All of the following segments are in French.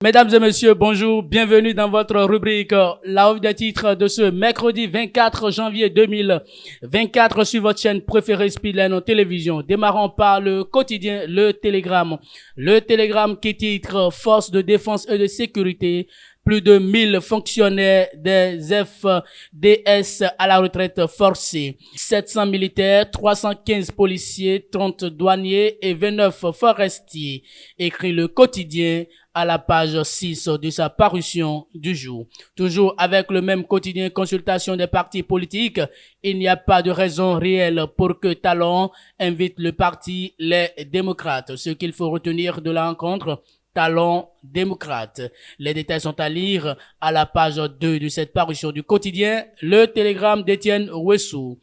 Mesdames et messieurs, bonjour, bienvenue dans votre rubrique La revue des titres de ce mercredi 24 janvier 2024 sur votre chaîne préférée Speedline Télévision. Démarrons par le quotidien Le Télégramme. Le Télégramme qui titre Forces de défense et de sécurité. Plus de 1000 fonctionnaires des FDS à la retraite forcée. 700 militaires, 315 policiers, 30 douaniers et 29 forestiers. Écrit le quotidien à la page 6 de sa parution du jour. Toujours avec le même quotidien consultation des partis politiques, il n'y a pas de raison réelle pour que Talon invite le parti Les Démocrates. Ce qu'il faut retenir de la rencontre, Talon démocrate. Les détails sont à lire à la page 2 de cette parution du quotidien, Le Télégramme d'Étienne Ouessou.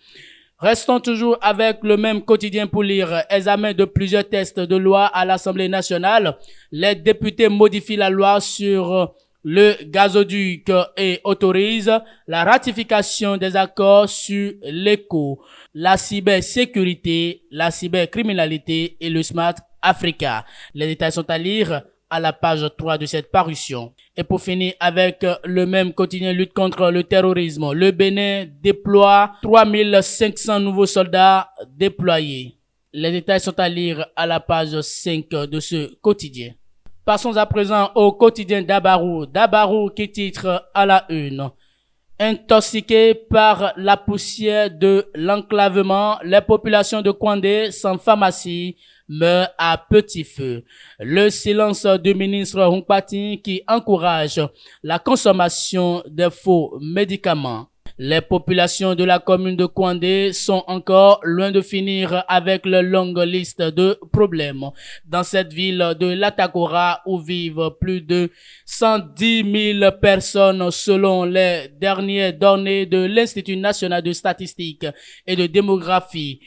Restons toujours avec le même quotidien pour lire examen de plusieurs textes de loi à l'Assemblée nationale. Les députés modifient la loi sur le gazoduc et autorisent la ratification des accords sur l'éco, la cybersécurité, la cybercriminalité et le Smart Africa. Les détails sont à lire à la page 3 de cette parution. Et pour finir avec le même quotidien lutte contre le terrorisme, le Bénin déploie 3500 nouveaux soldats déployés. Les détails sont à lire à la page 5 de ce quotidien. Passons à présent au quotidien Dabarou. Dabarou qui titre à la une. Intoxiquées par la poussière de l'enclavement, les populations de Kouandé sans pharmacie meurent à petit feu. Le silence du ministre Hunkpati qui encourage la consommation de faux médicaments. Les populations de la commune de Kouandé sont encore loin de finir avec leur longue liste de problèmes. Dans cette ville de l'Atakora où vivent plus de 110 000 personnes selon les dernières données de l'Institut national de statistique et de démographie,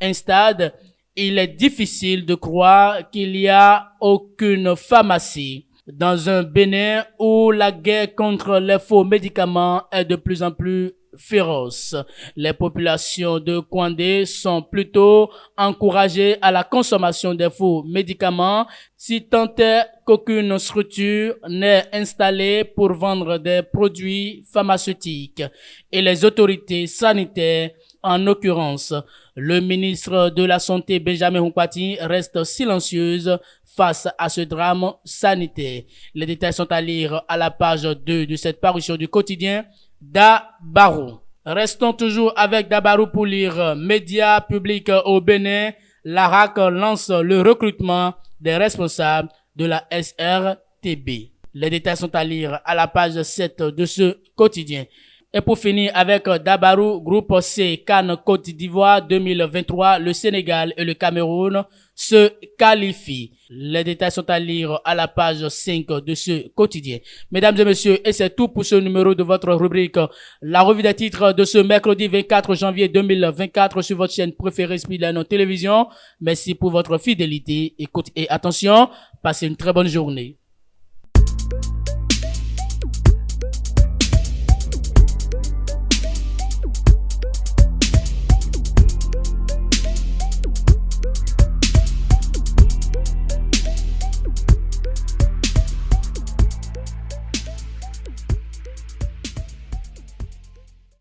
Instad, il est difficile de croire qu'il y a aucune pharmacie. Dans un Bénin où la guerre contre les faux médicaments est de plus en plus féroce. Les populations de Kouandé sont plutôt encouragées à la consommation des faux médicaments si tant est qu'aucune structure n'est installée pour vendre des produits pharmaceutiques et les autorités sanitaires, en l'occurrence, le ministre de la Santé Benjamin Hunkpati reste silencieuse face à ce drame sanitaire. Les détails sont à lire à la page 2 de cette parution du quotidien Dabarou. Restons toujours avec Dabarou pour lire médias publics au Bénin. L'ARAC lance le recrutement des responsables de la SRTB. Les détails sont à lire à la page 7 de ce quotidien. Et pour finir avec Dabarou, groupe C, CAN Côte d'Ivoire 2023, le Sénégal et le Cameroun se qualifient. Les détails sont à lire à la page 5 de ce quotidien. Mesdames et messieurs, et c'est tout pour ce numéro de votre rubrique La revue des titres de ce mercredi 24 janvier 2024 sur votre chaîne préférée Speedline Télévision. Merci pour votre fidélité, écoute et attention. Passez une très bonne journée.